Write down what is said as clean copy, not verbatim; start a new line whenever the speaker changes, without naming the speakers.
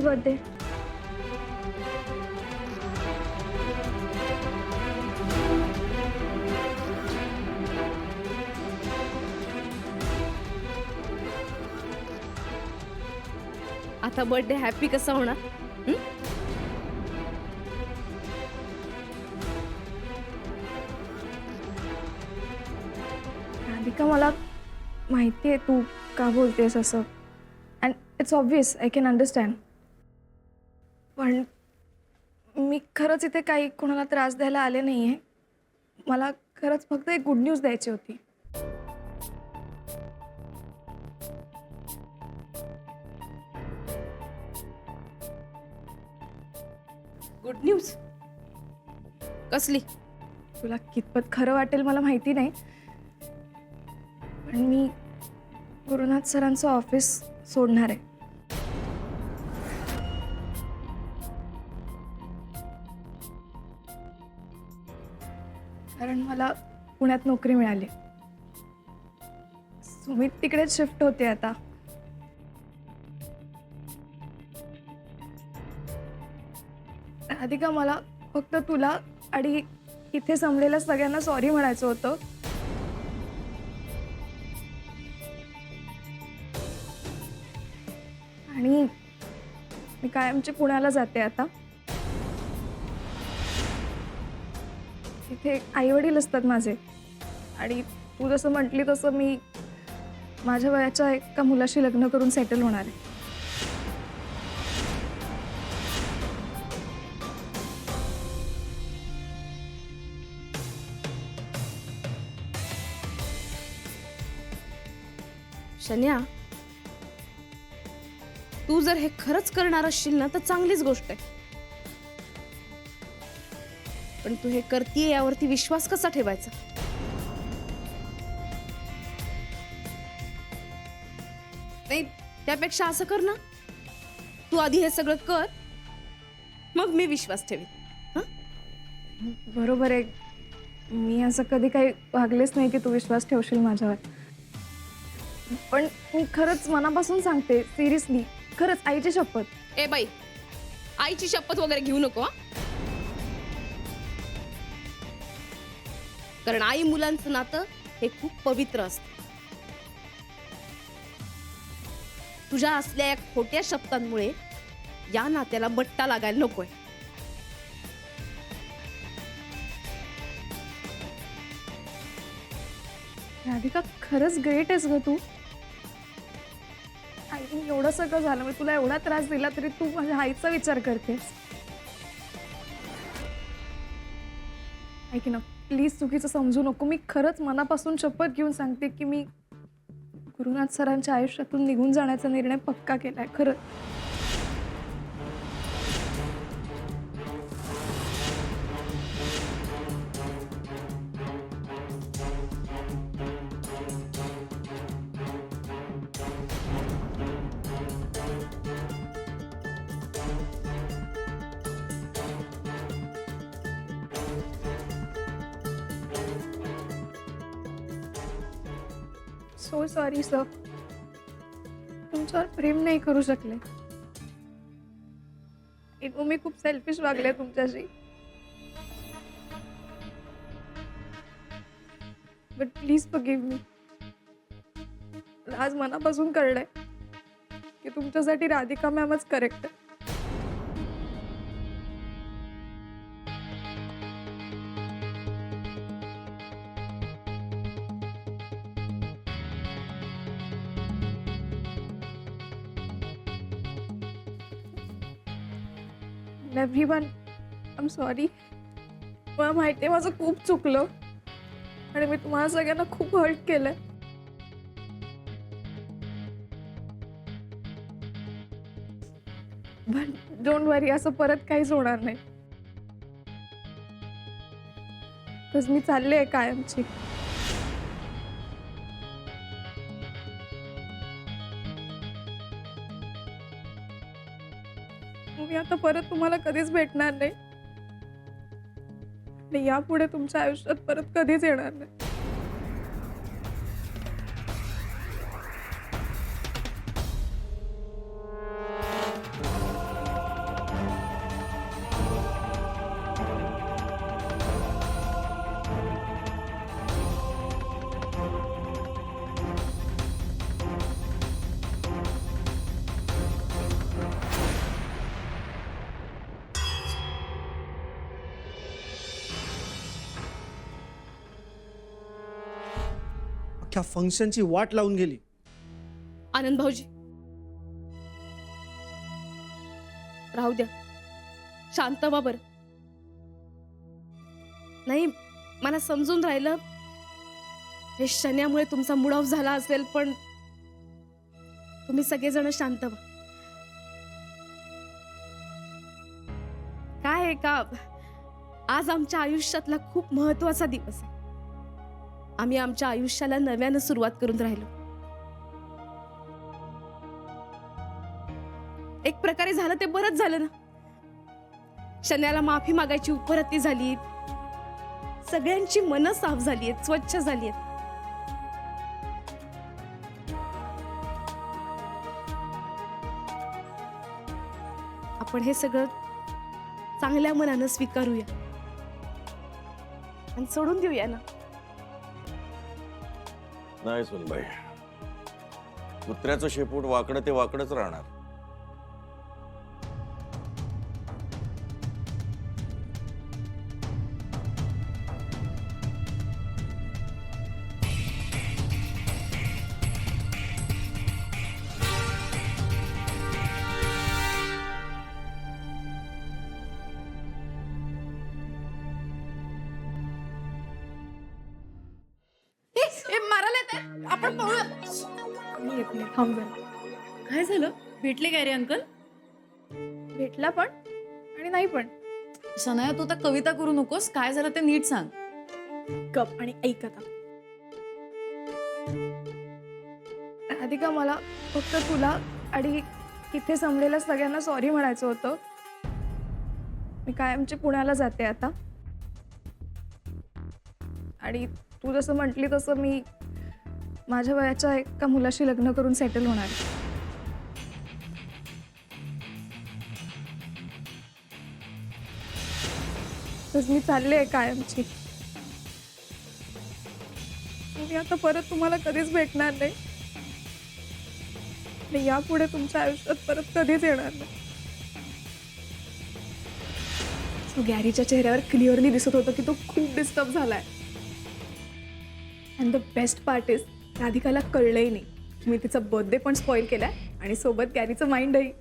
Birthday.
आता birthday happy कसा होणार?
राधिका, मला माहिती आहे तू का बोलतेस असं, and it's obvious, I can understand. पण मी खरंच इथे काही कोणाला त्रास द्यायला आले नाही आहे. मला खरंच फक्त एक गुड न्यूज द्यायची होती.
गुड न्यूज कसली?
तुला कितपत खरं वाटेल मला माहिती नाही, पण मी गुरुनाथ सरांचं ऑफिस सोडणार आहे. कारण मला पुण्यात नोकरी मिळाली. सुमित तिकडेच शिफ्ट होते आता. राधिका, मला फक्त तुला आणि इथे जमलेल्या सगळ्यांना सॉरी म्हणायचं होतं. आणि मी कायमची पुण्याला जाते आता. इथे आई-वडील असतात माझे, आणि तू जसं म्हटली तसं मी माझ्या वयाच्या एका मुलाशी लग्न करून सेटल होणार आहे.
शन्या, तू जर हे खरंच करणार असशील ना तर चांगलीच गोष्ट आहे. पण तू हे करतीये यावरती विश्वास कसा ठेवायचा? नाही, त्यापेक्षा असं कर ना, तू आधी हे सगळं कर, मग मी विश्वास ठेवीन.
बरोबर आहे. मी असं कधी काही वागलेच नाही की तू विश्वास ठेवशील माझ्यावर. पण मी खरंच मनापासून सांगते, सिरियसली, खरंच, आईची शपथ.
ए बाई, आईची शपथ वगैरे घेऊ नको. कारण आई मुलांचं नातं हे खूप पवित्र असतं. तुझ्या असल्या या खोट्या शब्दांमुळे या नात्याला बट्टा लागायला नकोय.
राधिका, खरंच ग्रेट आहेस ग तू. आईने एवढं सगळं झालं, मी तुला एवढा त्रास दिला तरी तू माझ्या आईचा विचार करतेस. ऐक ना, प्लीज चुकीचं समजू नको. मी खरंच मनापासून शपथ घेऊन सांगते की मी गुरुनाथ सरांच्या आयुष्यातून निघून जाण्याचा निर्णय पक्का केलाय. खरंच. सो सॉरी सर, तुमच्यावर प्रेम नाही करू शकले. मी खूप सेल्फिश वागले तुमच्याशी. But please forgive me. आज मनापासून कळलंय की तुमच्यासाठी राधिका मॅमच करेक्ट आहे. Everyone, I am sorry. मला माहिती आहे माझं खूप चुकलं आणि मी तुम्हाला सगळ्यांना खूप हर्ट केलंय. पण डोंट वरी, असं परत काहीच होणार नाही. बस मी चालले आहे कायमची. मी आता परत तुम्हाला कधीच भेटणार नाही आणि यापुढे तुमच्या आयुष्यात परत कधीच येणार नाही.
अख्ख्या फंक्शनची वाट लावून गेली.
आनंद भाऊजी, राहू द्या, शांत व्हा बरं. नाही, मला समजून राहिलं हे शन्यामुळे तुमचा मूड ऑफ झाला असेल, पण तुम्ही सगळेजण शांत व्हा. काय आहे का, आज आमच्या आयुष्यातला खूप महत्वाचा दिवस आहे. आम्ही आमच्या आयुष्याला नव्यानं सुरुवात करून राहिलो. एक प्रकारे झालं ते बरंच झालं ना. शन्याला माफी मागायची उपरती झाली, सगळ्यांची मनं साफ झाली आहेत, स्वच्छ झाली आहेत. आपण हे सगळं चांगल्या मनानं स्वीकारूया आणि सोडून देऊया ना.
नाही सुनबाई, कुत्र्याचं शेपूट वाकडं ते वाकडच राहणार.
आपण पळूया.
मी येत नाही, थांब जरा.
काय झालं? भेटले काय रे अंकल?
भेटला पण आणि नाही पण.
सनाया, तू तर कविता करू नकोस. काय झालं ते नीट सांग.
गप आणि ऐक आता. राधिका, मला फक्त तुला आणि इथे जमलेल्या सगळ्यांना सॉरी म्हणायचं होतं. मी कायमची पुण्याला जाते आता, आणि तू जसं म्हटली तसं मी माझ्या वयाच्या एका मुलाशी लग्न करून सेटल होणार. तस मी चालले आहे कायमची. मी आता परत तुम्हाला कधीच भेटणार नाही आणि यापुढे तुमच्या आयुष्यात परत कधीच येणार नाही. So, गॅरीच्या चेहऱ्यावर क्लिअरली दिसत होतं की तो खूप डिस्टर्ब झालाय. And the best part is, राधिकाला कळलंही नाही. मी तिचा बर्थडे पण स्पॉइल केलाय आणि सोबत गॅरीचं माइंडही.